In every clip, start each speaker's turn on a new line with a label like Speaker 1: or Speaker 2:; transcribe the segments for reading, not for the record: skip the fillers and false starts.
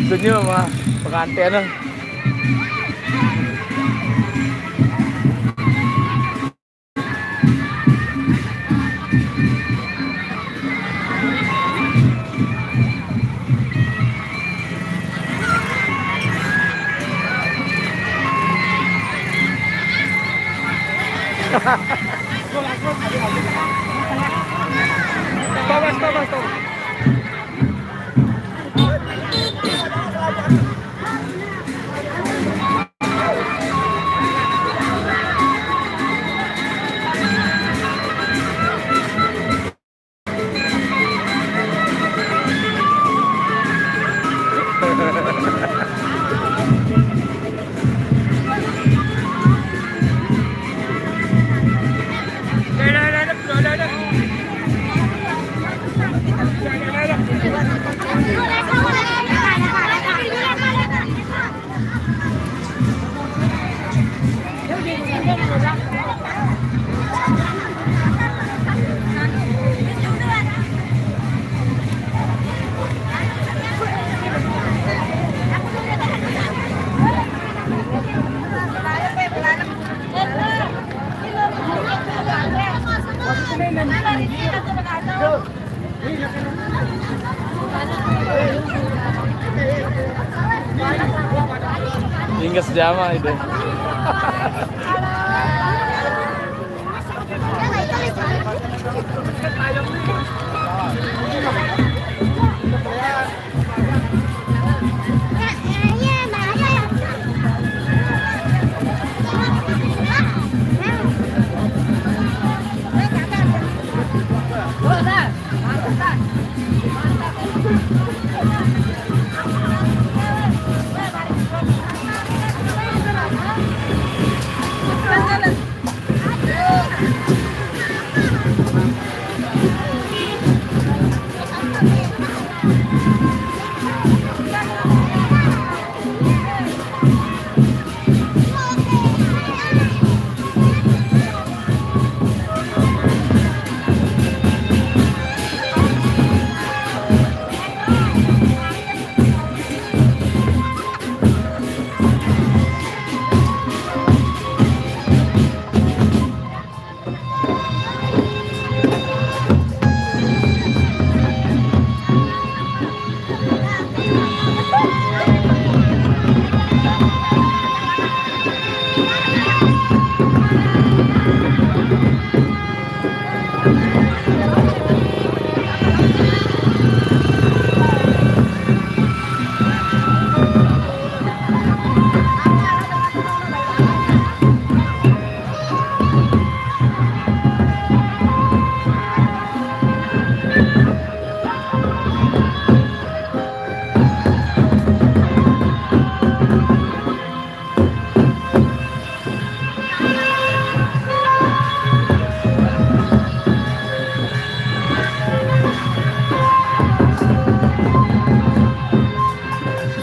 Speaker 1: Doon yun mga pagkante ano. Tobas. Hingga sejama itu.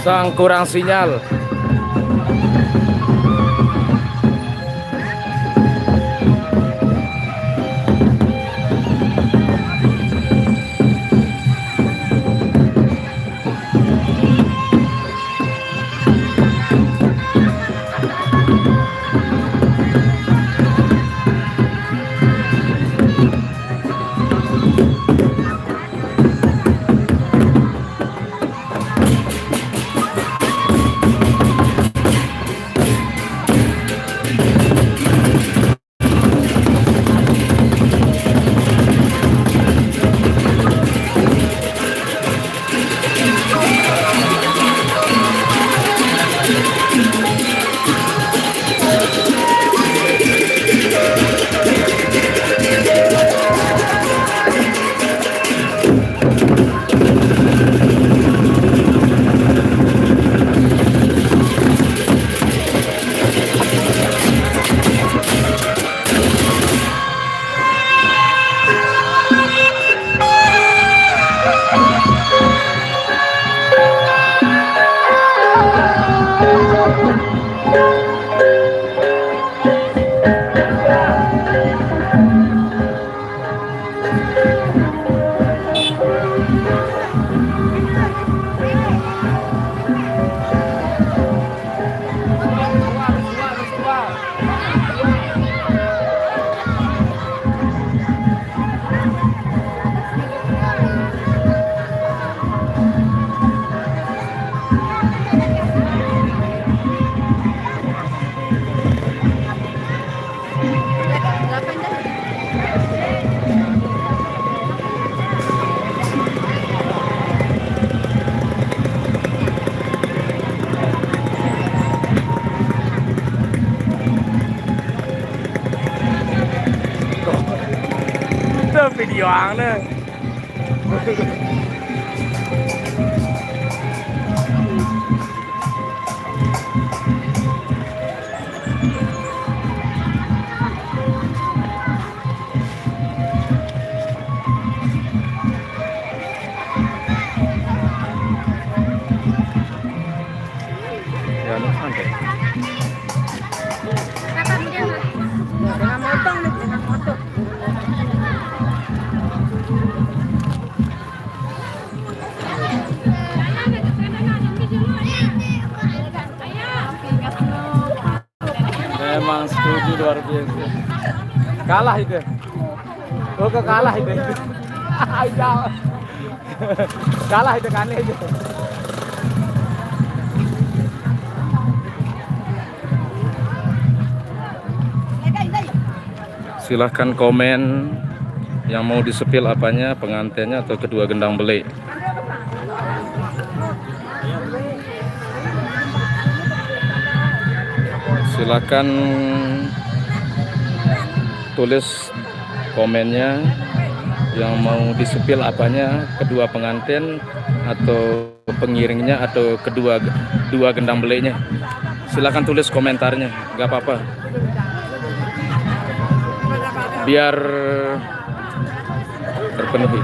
Speaker 1: Sang kurang sinyal. videoannya. Ya, lu santai.
Speaker 2: Dengan motong nih, dengan motong.
Speaker 1: Memang setuju luar biasa. Kalah itu. Oh, kalah itu. Ayo. Kalah itu kan itu. Silahkan komen yang mau disepil apanya, pengantinnya atau kedua gendang beli. Silahkan tulis komennya yang mau disepil apanya, kedua pengantin atau pengiringnya atau dua gendang belinya. Silahkan tulis komentarnya, nggak apa-apa. Biar terpenuhi.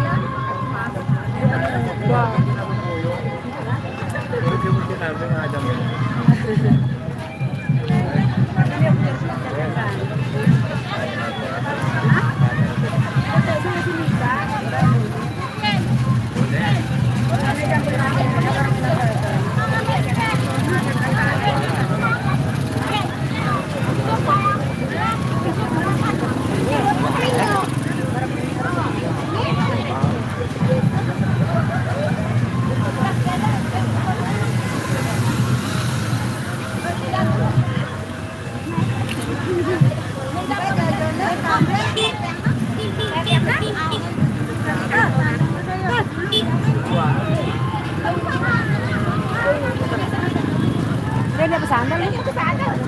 Speaker 2: Dia pesantren, dia pesantren.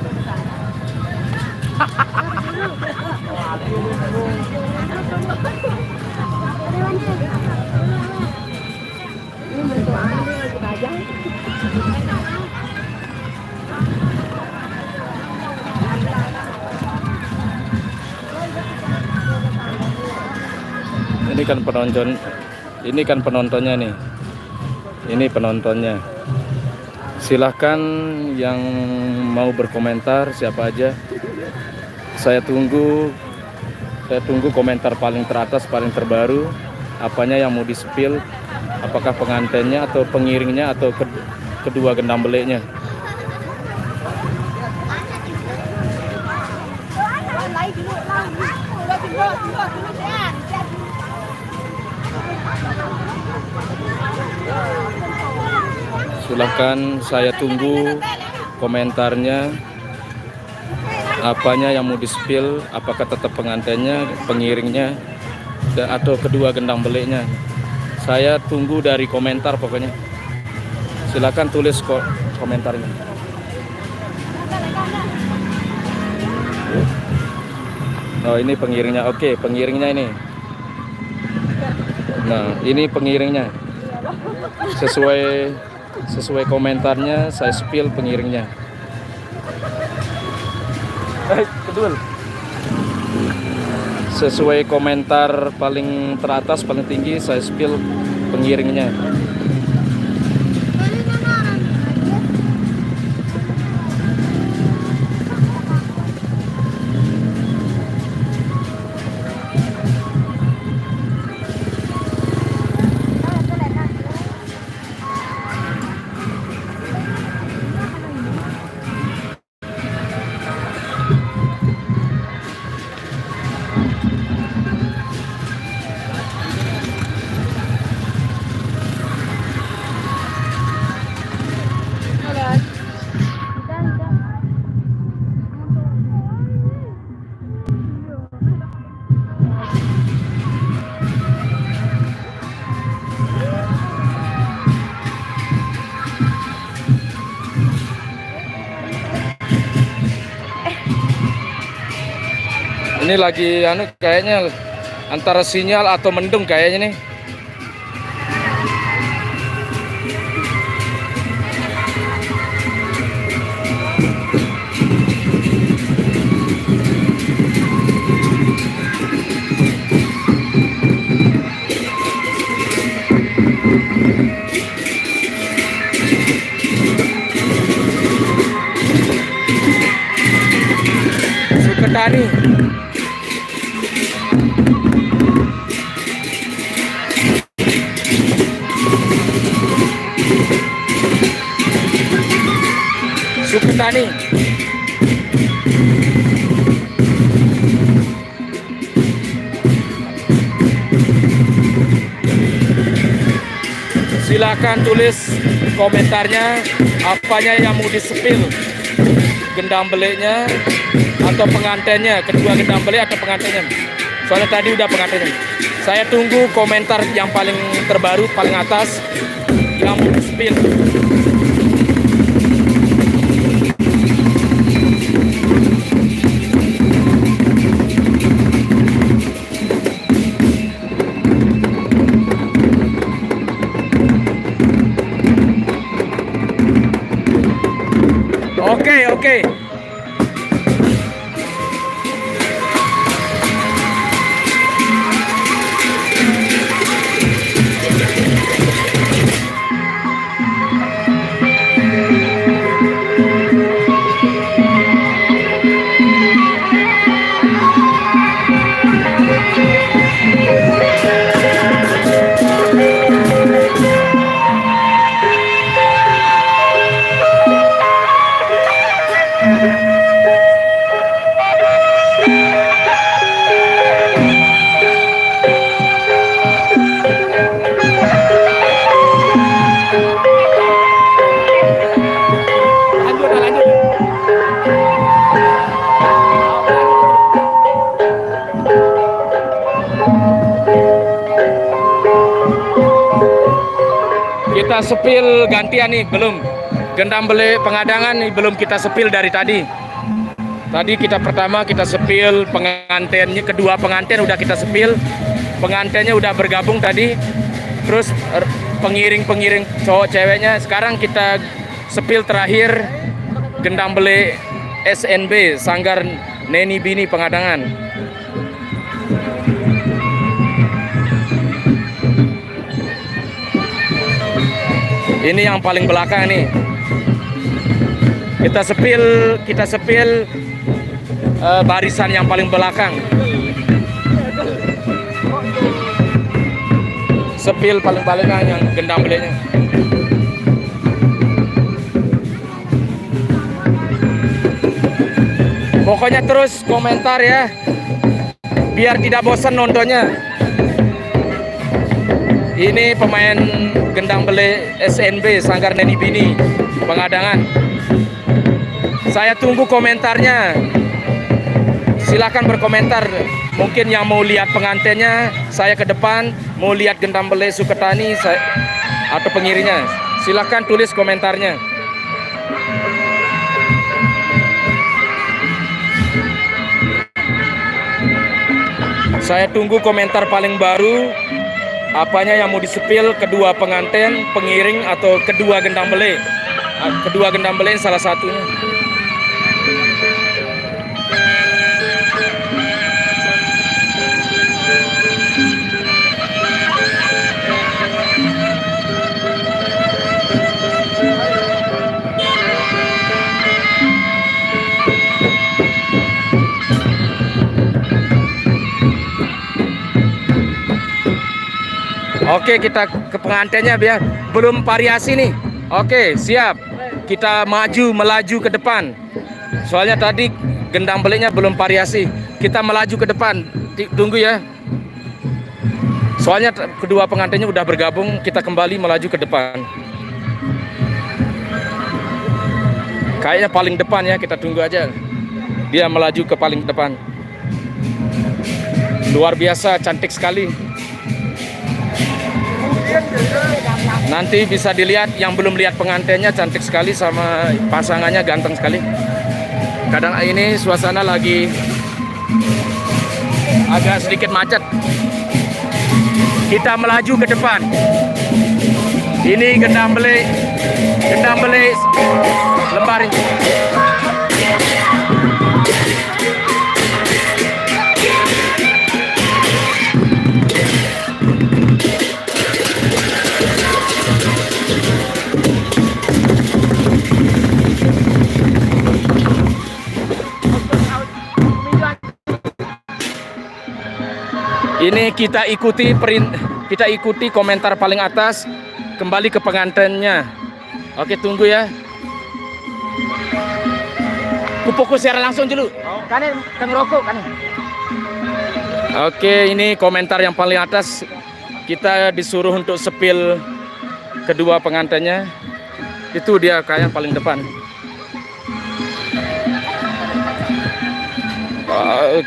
Speaker 2: Ini kan penontonnya nih. Ini penontonnya. Silahkan yang mau berkomentar siapa aja. Saya tunggu komentar paling teratas, paling terbaru. Apanya yang mau di-spill, apakah pengantinnya atau pengiringnya atau kedua gendang belinya. Silahkan, saya tunggu komentarnya. Apanya yang mau di-spill, apakah tetap pengantinnya, pengiringnya, atau kedua gendang belinya. Saya tunggu dari komentar pokoknya. Silahkan tulis komentarnya. Oh, ini pengiringnya. Oke, pengiringnya ini. Nah, ini pengiringnya. Sesuai komentarnya saya spill pengiringnya. Kedul. Sesuai komentar paling teratas, paling tinggi saya spill pengiringnya. Ini lagi kayaknya Antara sinyal atau mendung kayaknya nih. Suketani. Suketani. Silakan tulis komentarnya, apanya yang mau disepil, gendang beliknya atau pengantennya, kedua gendang belik atau pengantennya. Soalnya tadi udah pengantennya. Saya tunggu komentar yang paling terbaru, paling atas, yang mau disepil. Oke. Kita sepil gantian nih, belum. Gendang belik pengadangan nih belum kita sepil dari tadi. Tadi kita pertama kita sepil pengantennya, kedua pengantin udah kita sepil. Pengantennya udah bergabung tadi. Terus pengiring-pengiring cowok ceweknya sekarang kita sepil terakhir gendang belik SNB Sanggar Neni Bini Pengadangan. Ini yang paling belakang nih. Kita sepil barisan yang paling belakang. Sepil paling belakang yang gendang beliknya. Pokoknya terus komentar ya, biar tidak bosan nontonnya. Ini pemain gendang belik SNB Sanggar Neni Bini Pengadangan. Saya tunggu komentarnya. Silakan berkomentar. Mungkin yang mau lihat pengantinnya, saya ke depan. Mau lihat gendang belik Suketani atau pengiringnya, silakan tulis komentarnya. Saya tunggu komentar paling baru. Apanya yang mau disepil, kedua pengantin, pengiring, atau kedua gendang belik. Kedua gendang belik salah satunya. Oke, kita ke pengantinnya biar belum variasi nih. Oke, siap. Kita melaju ke depan. Soalnya tadi gendang beliknya belum variasi. Kita melaju ke depan. Tunggu ya. Soalnya kedua pengantinnya udah bergabung, kita kembali melaju ke depan. Kayaknya paling depan ya, kita tunggu aja. Dia melaju ke paling depan. Luar biasa, cantik sekali. Nanti bisa dilihat yang belum lihat pengantinnya, cantik sekali, sama pasangannya ganteng sekali. Kadang ini suasana lagi agak sedikit macet. kita melaju ke depan. Ini gendang belik lembar ini. Ini kita ikuti komentar paling atas, kembali ke pengantinnya. Oke, tunggu ya. Kupokus secara langsung dulu.
Speaker 1: Kan ngerokok kan.
Speaker 2: Oke, ini komentar yang paling atas. Kita disuruh untuk sepil kedua pengantinnya. Itu dia kayak yang paling depan.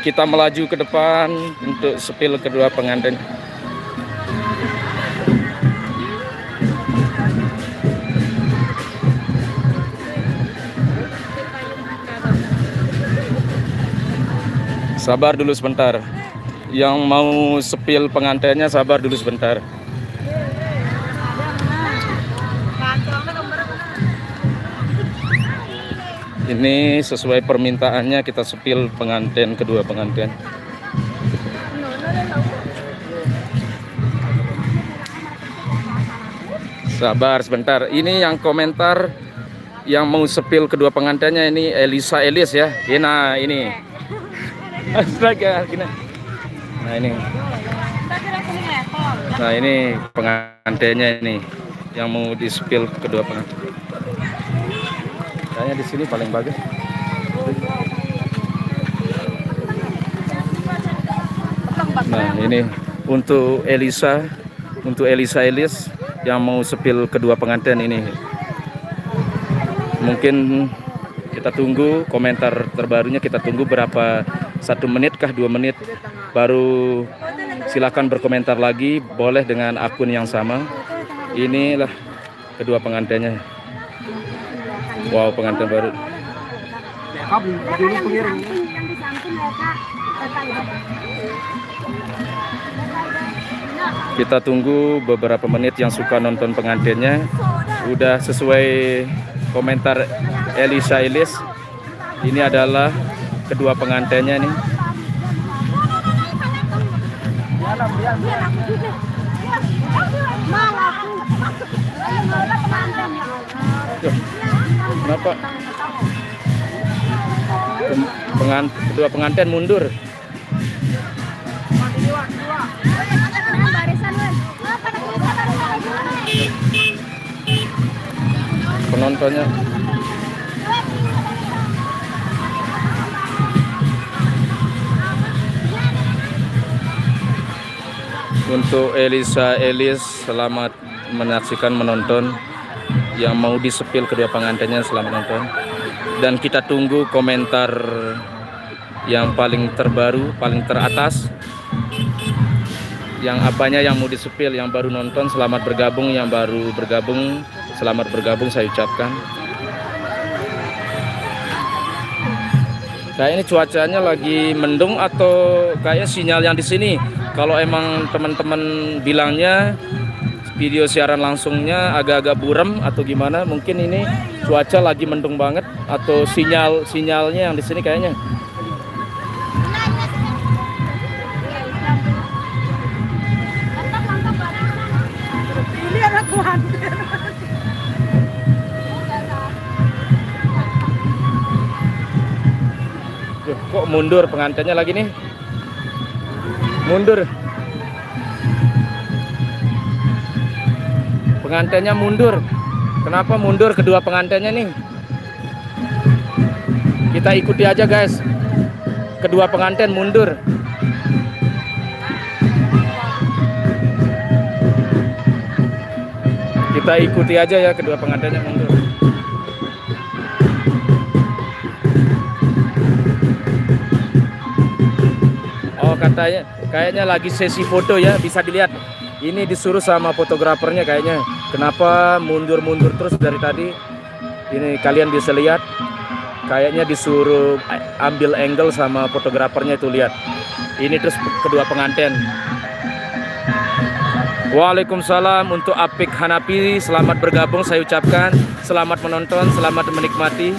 Speaker 2: Kita melaju ke depan untuk sepil kedua pengantin. Sabar dulu sebentar. Yang mau sepil pengantinnya sabar dulu sebentar. Ini sesuai permintaannya kita sepil pengantin, kedua pengantin. Sabar sebentar. Ini yang komentar yang mau sepil kedua pengantinnya ini Elisa Elis ya. Nah ini. Astaga, gini. Nah ini pengantinnya ini yang mau disepil kedua pengantin. Kayaknya di sini paling bagus. Nah ini untuk Elisa Elis yang mau sepil kedua pengantin ini. Mungkin kita tunggu komentar terbarunya, kita tunggu berapa, 1 menit kah 2 menit, baru silakan berkomentar lagi, boleh dengan akun yang sama. Inilah kedua pengantinnya. Wow, pengantin baru. Kita tunggu beberapa menit, yang suka nonton pengantinnya. Udah sesuai komentar Elisa Elis. Ini adalah kedua pengantinnya nih. Kenapa? Kedua pengantin mundur. Penontonnya. Untuk Elisa Elis, selamat menyaksikan, menonton. Yang mau disepil kedua pengantinnya, selamat nonton. Dan kita tunggu komentar yang paling terbaru, paling teratas. Yang apanya yang mau disepil, yang baru nonton selamat bergabung, yang baru bergabung selamat bergabung saya ucapkan. Kayak ini cuacanya lagi mendung atau kayak sinyal yang di sini. Kalau emang teman-teman bilangnya video siaran langsungnya agak-agak buram atau gimana, mungkin ini cuaca lagi mendung banget atau sinyalnya yang di sini kayaknya. Kok mundur pengantinnya lagi nih? Mundur. Pengantinnya mundur. Kenapa mundur kedua pengantinnya nih? Kita ikuti aja guys. Kedua pengantin mundur. Kita ikuti aja ya, kedua pengantinnya mundur. Oh, kayaknya lagi sesi foto ya, bisa dilihat. Ini disuruh sama fotografernya kayaknya. Kenapa mundur-mundur terus dari tadi? Ini kalian bisa lihat. Kayaknya disuruh ambil angle sama fotografernya itu, lihat. Ini terus kedua pengantin. Waalaikumsalam untuk Apik Hanapi, selamat bergabung saya ucapkan. Selamat menonton, selamat menikmati.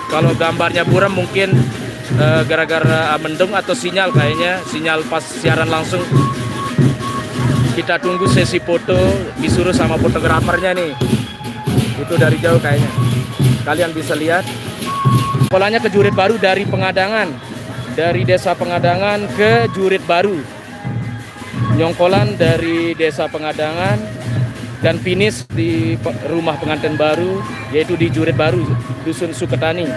Speaker 2: Kalau gambarnya buram mungkin gara-gara mendung atau sinyal kayaknya, sinyal pas siaran langsung. Kita tunggu sesi foto, disuruh sama fotografernya nih. Itu dari jauh kayaknya. Kalian bisa lihat. Polanya ke Jurit Baru dari Pengadangan. Dari Desa Pengadangan ke Jurit Baru. Nyongkolan dari Desa Pengadangan dan finish di rumah pengantin baru, yaitu di Jurit Baru, Dusun Suketani.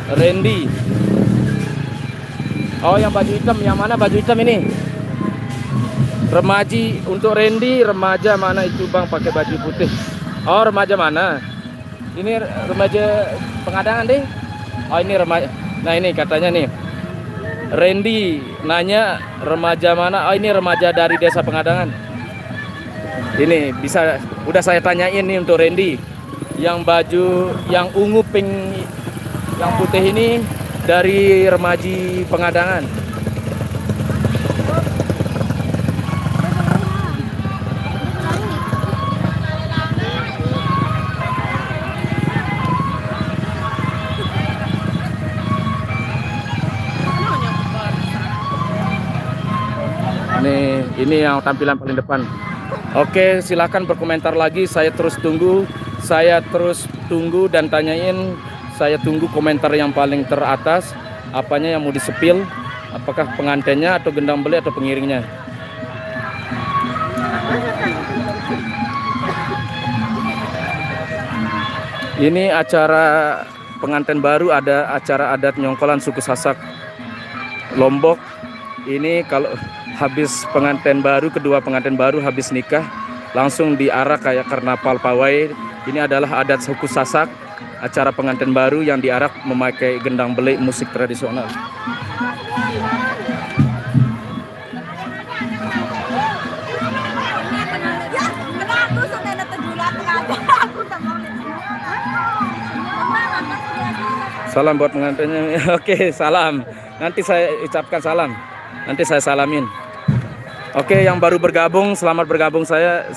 Speaker 2: Randy. Oh, yang baju hitam, yang mana baju hitam ini? Remaji untuk Randy, remaja mana itu Bang pakai baju putih? Oh, remaja mana? Ini remaja Pengadangan deh. Oh, ini remaja. Nah, ini katanya nih. Randy nanya remaja mana? Oh, ini remaja dari Desa Pengadangan. Ini bisa, udah saya tanyain nih untuk Randy. Yang baju yang ungu pink, yang putih ini dari remaji Pengadangan. Ini yang tampilan paling depan. Oke, silakan berkomentar lagi. Saya terus tunggu. Saya terus tunggu dan tanyain. Saya tunggu komentar yang paling teratas. Apanya yang mau disepil? Apakah pengantinnya atau gendang beli atau pengiringnya? Ini acara pengantin baru, ada acara adat nyongkolan suku Sasak Lombok. Ini kalau habis pengantin baru, kedua pengantin baru habis nikah, langsung diarak kayak karnaval pawai. Ini adalah adat suku Sasak, acara pengantin baru yang diarak memakai gendang belik musik tradisional. Salam buat pengantinnya. Oke, salam. Nanti saya ucapkan salam. Nanti saya salamin. Oke, yang baru bergabung, selamat bergabung saya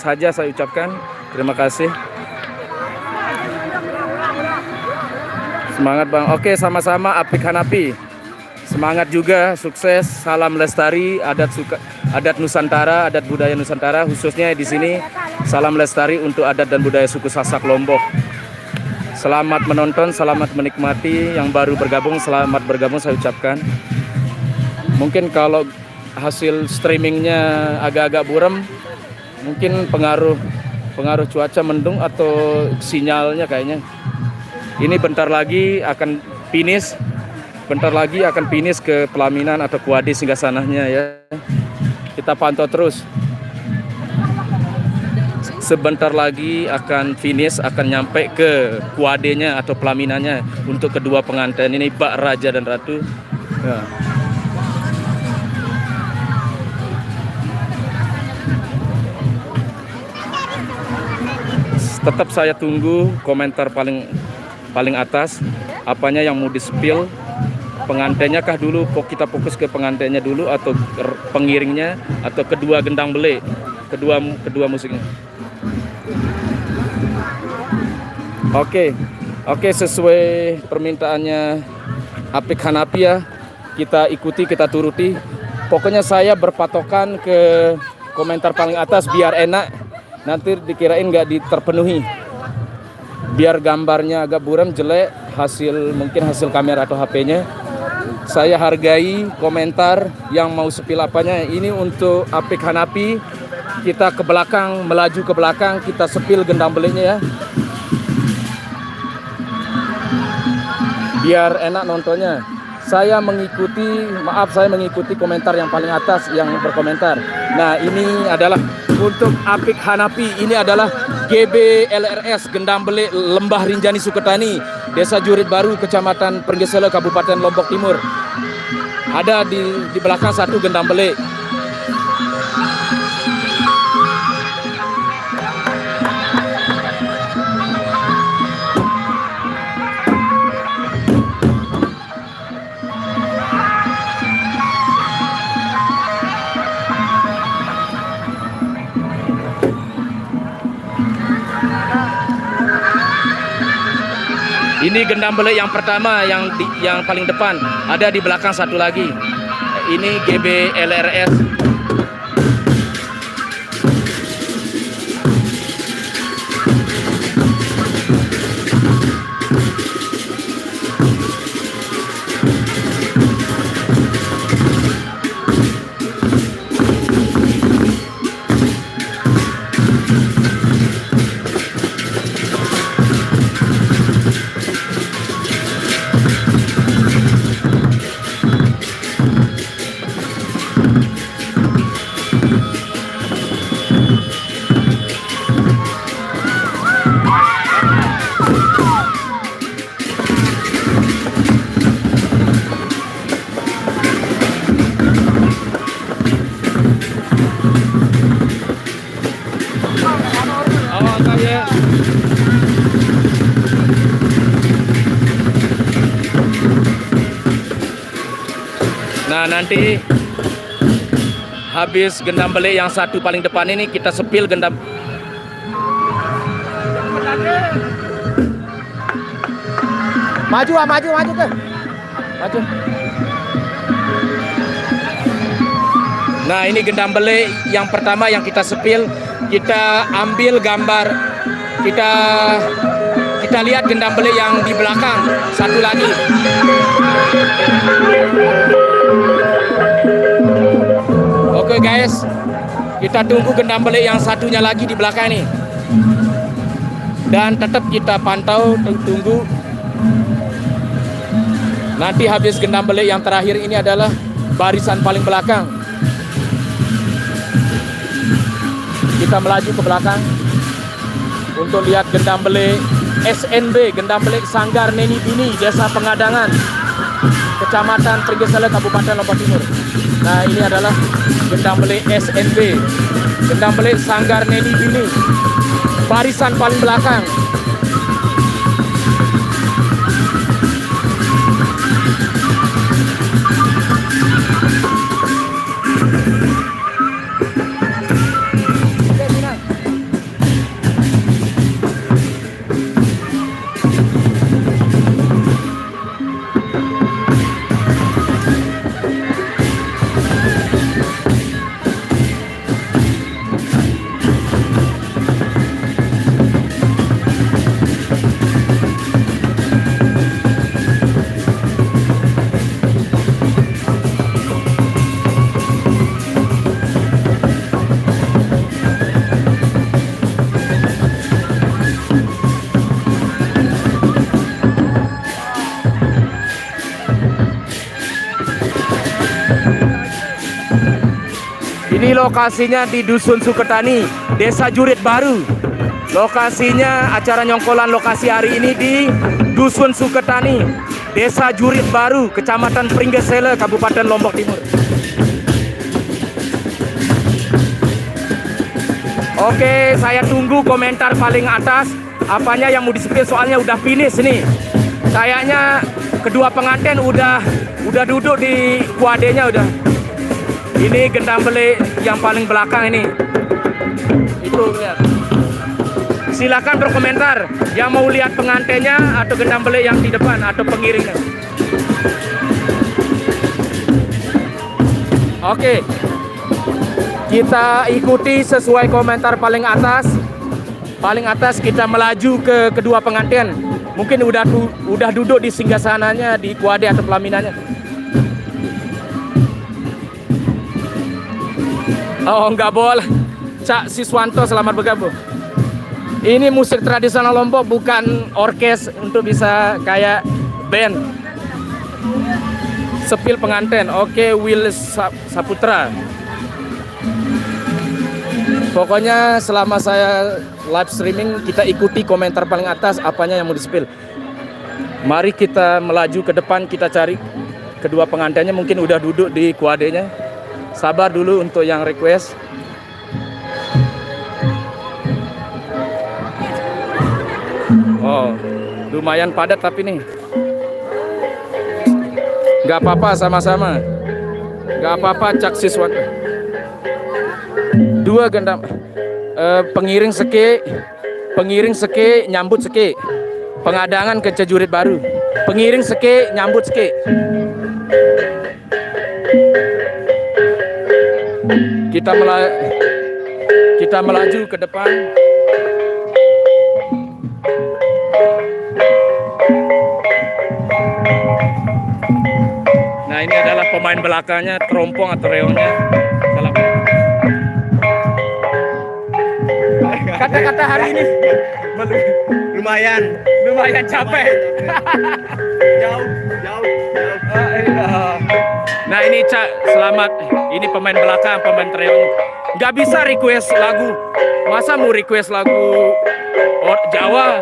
Speaker 2: ucapkan. Terima kasih. Semangat Bang. Oke, sama-sama Apik Hanapi. Semangat juga, sukses. Salam lestari adat Nusantara, adat budaya Nusantara, khususnya di sini. Salam lestari untuk adat dan budaya suku Sasak Lombok. Selamat menonton, selamat menikmati. Yang baru bergabung, selamat bergabung saya ucapkan. Mungkin kalau hasil streamingnya agak-agak buram, mungkin pengaruh cuaca mendung atau sinyalnya kayaknya. Ini bentar lagi akan finish, ke pelaminan atau kuadi singgah sananya ya. Kita pantau terus. Sebentar lagi akan finish, akan nyampe ke kuadenya atau pelaminannya untuk kedua pengantin ini, Pak Raja dan Ratu. Ya. Tetap saya tunggu komentar paling atas, apanya yang mau di-spill, pengantinnya kah dulu, kita fokus ke pengantinnya dulu atau pengiringnya atau kedua gendang beli, kedua musiknya. Oke, sesuai permintaannya Apik Hanapi ya, kita ikuti, kita turuti. Pokoknya saya berpatokan ke komentar paling atas biar enak. Nanti dikirain nggak terpenuhi, biar gambarnya agak buram, jelek, mungkin hasil kamera atau HP-nya. Saya hargai komentar yang mau sepil apanya. Ini untuk Apik Hanapi, kita ke belakang, melaju ke belakang, kita sepil gendang belinya ya, biar enak nontonnya. Saya mengikuti komentar yang paling atas yang berkomentar. Nah, ini adalah untuk Apik Hanapi, ini adalah GBLRS Gendang Belik Lembah Rinjani Suketani, Desa Jurit Baru, Kecamatan Pringgesele, Kabupaten Lombok Timur. Ada di belakang satu gendang belik. Ini gendam bele yang pertama yang paling depan. Ada di belakang satu lagi. Ini GB LRS. Nah, nanti habis gendam bele yang satu paling depan ini kita sepil gendam.
Speaker 1: Maju ke. Maju.
Speaker 2: Nah, ini gendam bele yang pertama yang kita sepil. Kita ambil gambar. Kita lihat gendam bele yang di belakang. Satu lagi. Oke guys, kita tunggu gendam bele yang satunya lagi di belakang nih. Dan tetap kita pantau, tunggu. Nanti habis gendam bele yang terakhir ini adalah barisan paling belakang. Kita melaju ke belakang untuk lihat gendam bele SNB, gendam bele Sanggar Neni Bini, Desa Pengadangan, Kecamatan Pringgesele, Kabupaten Lombok Timur. Nah, ini adalah gendam bele SNB, gendam bele Sanggar Neni Bini, barisan paling belakang. Ini lokasinya di Dusun Suketani, Desa Jurit Baru. Lokasinya acara nyongkolan lokasi hari ini di Dusun Suketani, Desa Jurit Baru, Kecamatan Pringgesele, Kabupaten Lombok Timur. Oke, saya tunggu komentar paling atas. Apanya yang mau disepil, soalnya udah finish nih. Kayaknya kedua pengantin udah duduk di kuadenya udah. Ini gendam bele yang paling belakang ini. Itu lihat. Silakan berkomentar yang mau lihat pengantinnya atau gendam bele yang di depan atau pengiringnya. Oke. Kita ikuti sesuai komentar paling atas. Paling atas kita melaju ke kedua pengantin. Mungkin udah duduk di singgasananya, di kuade atau pelaminannya. Oh, nggak boleh. Cak Siswanto, selamat bergabung. Ini musik tradisional Lombok, bukan orkes untuk bisa kayak band. Sepil pengantin. Oke, Will Saputra. Pokoknya selama saya live streaming, kita ikuti komentar paling atas apanya yang mau disepil. Mari kita melaju ke depan, kita cari kedua pengantinnya, mungkin udah duduk di kuadenya. Sabar dulu untuk yang request. Oh, lumayan padat tapi nih. Gak apa-apa, sama-sama. Gak apa-apa, Cak Siswan. Dua gendam. Pengiring seke, nyambut seke. pengadangan ke cejurit baru. Pengiring seke nyambut seke. Kita melaju ke depan. Nah, ini adalah pemain belakangnya, terompong atau reongnya. Kata-kata hari ini lumayan capek. Jauh. Nah, ini Cak, selamat. Ini pemain belakang, pemain reong. Nggak bisa request lagu. Masa mau request lagu Jawa?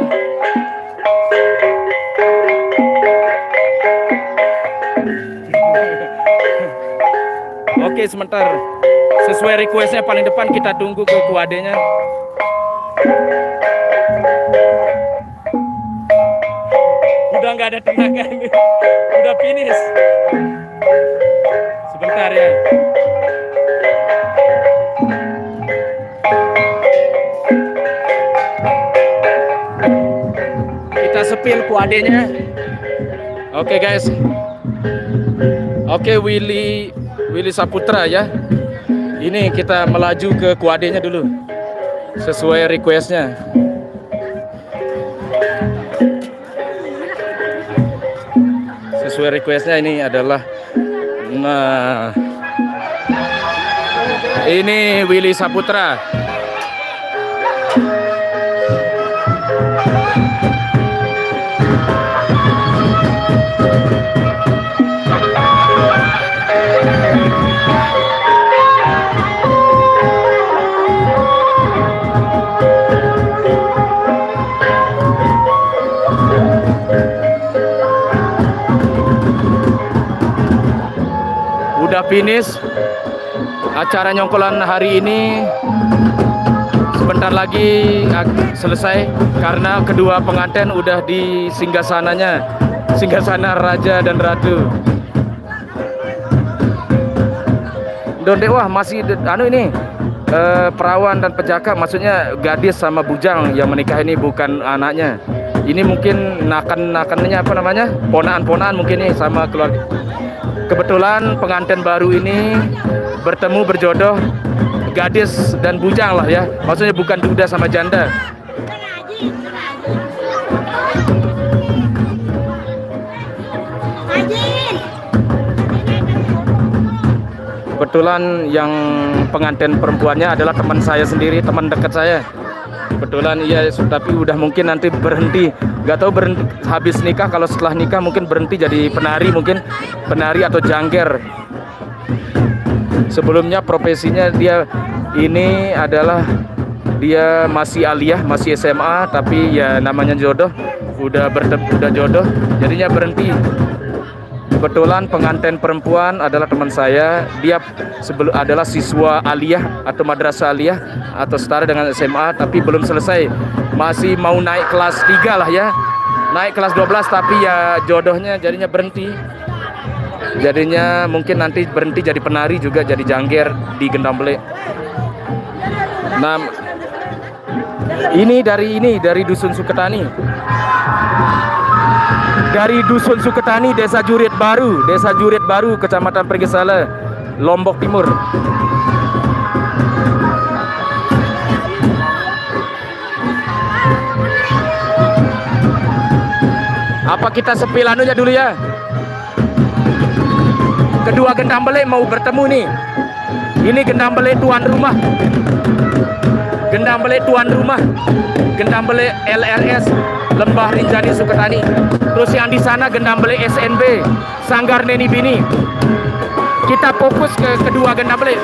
Speaker 2: Oke, sebentar. Sesuai requestnya paling depan kita tunggu ke kuadenya. Udah nggak ada tenaga, udah finish. Sebentar ya. Kita sepil kuadenya. Oke guys. Oke, Willy Saputra ya. Ini kita melaju ke kuadenya dulu. Sesuai requestnya. Sesuai requestnya ini adalah, nah, ini Willy Saputra. Udah finish acara nyongkolan hari ini. Sebentar lagi selesai karena kedua pengantin udah di singgasananya, singgasana Raja dan Ratu. Wah, masih ini perawan dan pejaka, maksudnya gadis sama bujang yang menikah ini, bukan anaknya. Ini mungkin nakannya apa namanya, ponaan mungkin nih sama keluarga. Kebetulan pengantin baru ini bertemu berjodoh gadis dan bujang lah ya, maksudnya bukan duda sama janda. Kebetulan yang pengantin perempuannya adalah teman saya sendiri, teman dekat saya. Kebetulan iya, tapi udah mungkin nanti berhenti, nggak tahu berhenti habis nikah. Kalau setelah nikah mungkin berhenti jadi penari, mungkin penari atau jangger. Sebelumnya profesinya dia ini adalah dia masih aliyah, masih SMA, tapi ya namanya jodoh, udah jodoh, jadinya berhenti. Kebetulan pengantin perempuan adalah teman saya. Dia adalah siswa aliyah atau madrasah aliyah atau setara dengan SMA, tapi belum selesai. Masih mau naik kelas 3 lah ya. Naik kelas 12, tapi ya jodohnya jadinya berhenti. Jadinya mungkin nanti berhenti jadi penari juga, jadi jangger di Gendambele. Nah, ini dari Dusun Suketani. Dari Dusun Suketani, Desa Jurit Baru, Kecamatan Pergisala, Lombok Timur. Apa kita sepil anunya dulu ya? Kedua Gendambele mau bertemu nih. Ini Gendambele tuan rumah. Gendambele LRS Lembah Rinjani Suketani. Terus yang di sana Gendambele SNB Sanggar Neni Bini. Kita fokus ke kedua Gendambele.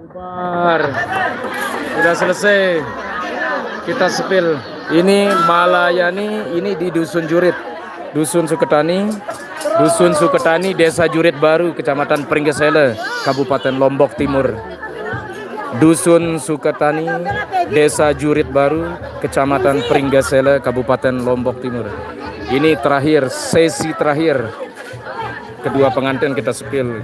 Speaker 2: Bubar. Sudah selesai. Kita sepil. Ini Malayani, ini di Dusun Jurit, Dusun Suketani, Dusun Suketani, Desa Jurit Baru, Kecamatan Pringgesele, Kabupaten Lombok Timur. Dusun Suketani, Desa Jurit Baru, Kecamatan Pringgesele, Kabupaten Lombok Timur. Ini terakhir, sesi terakhir. Kedua pengantin kita sepil.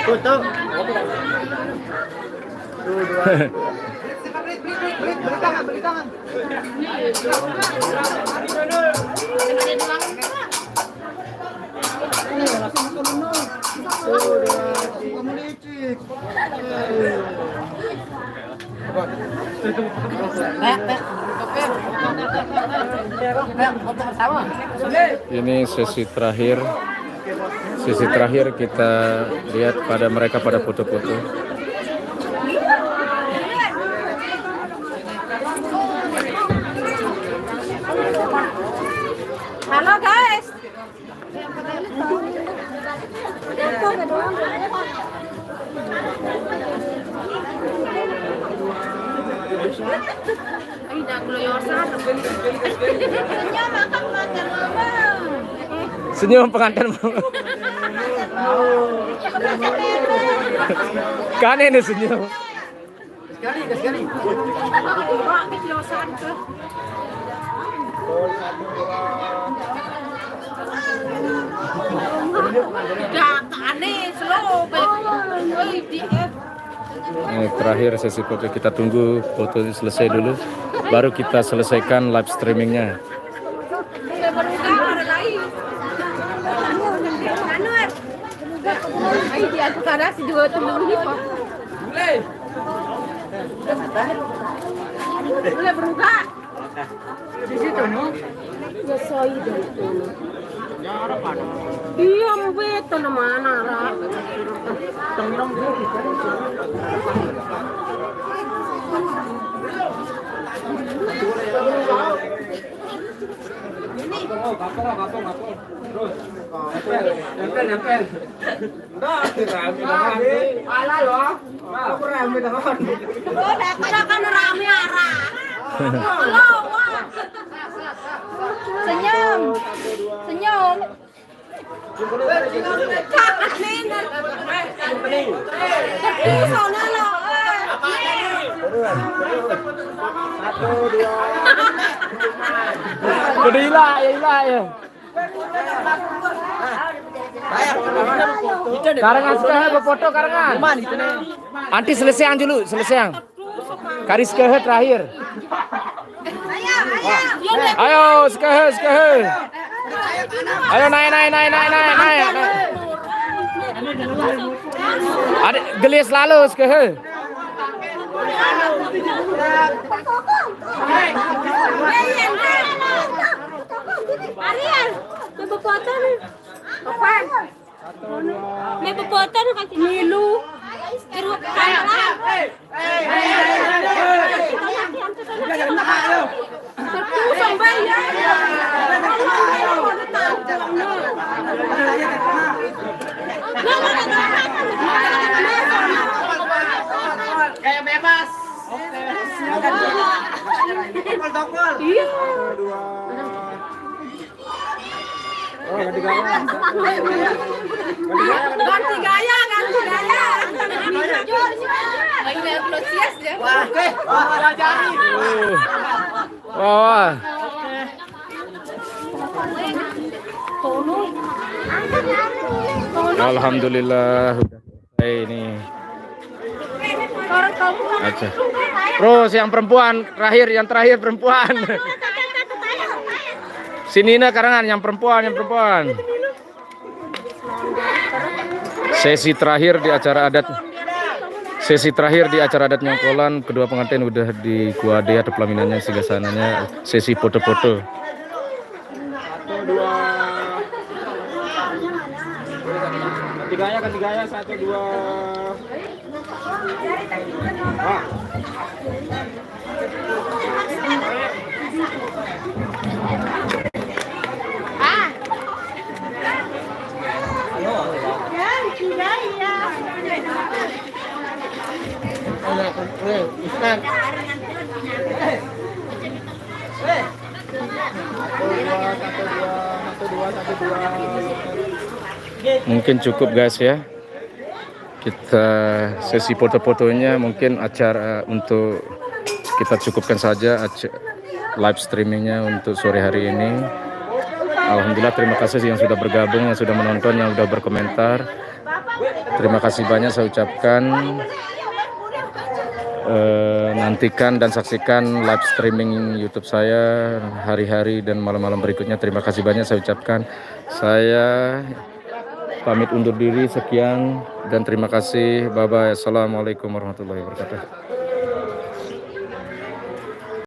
Speaker 1: Tutup. Beri tangan.
Speaker 2: Ini sesi terakhir. Sesi terakhir kita lihat pada mereka pada foto-foto.
Speaker 3: Halo guys.
Speaker 2: Senyum pengantin. Kan ini senyum.
Speaker 1: Sekali.
Speaker 2: Ini terakhir sesi foto, kita tunggu foto selesai dulu, baru kita selesaikan live streamingnya.
Speaker 3: Boleh berubah. Di situ no. Ya soi dari itu. Iya, beto na mana ra. Tengdong dia kita.
Speaker 1: Terus. Nempel. Nah, rame. Ala loh. Aku rame teman.
Speaker 3: Ada kan rame arah. Halo, senyum. Senyum. Kakak nenek. Sana lo.
Speaker 1: Satu, dua.
Speaker 2: Udah hilang ya. Karangan sekeh berfoto karangan. Anti selesai dulu, selesai. Karis sekeh terakhir. Ayo sekeh. Ayo naik. Adik gelis lalu sekeh.
Speaker 3: Ariel, may bebotan. Kapan? May bebotan kasi Milu. Pero kaya terpusong bayan.
Speaker 1: Kayak bebas.
Speaker 3: Iya.
Speaker 1: Oh, ganti gaya.
Speaker 3: Ganti gaya. Ini upload sias ya.
Speaker 1: Wah, jari.
Speaker 2: Wah. Alhamdulillah udah selesai ini. Aja. Terus yang perempuan yang terakhir perempuan. Sini nah karangan yang perempuan. Sesi terakhir di acara adat Nyongkolan, kedua pengantin udah di kuade atau pelaminannya sigasananya, sesi foto-foto.
Speaker 1: 1, 2. Ganti gaya 1, 2. Wah.
Speaker 2: Mungkin cukup guys ya. Kita sesi foto-fotonya mungkin acara untuk kita cukupkan saja live streamingnya untuk sore hari ini. Alhamdulillah, terima kasih yang sudah bergabung, yang sudah menonton, yang sudah berkomentar. Terima kasih banyak saya ucapkan. Nantikan dan saksikan live streaming YouTube saya hari-hari dan malam-malam berikutnya. Terima kasih banyak saya ucapkan. Saya pamit undur diri, sekian dan terima kasih. Bye bye. Assalamualaikum warahmatullahi wabarakatuh.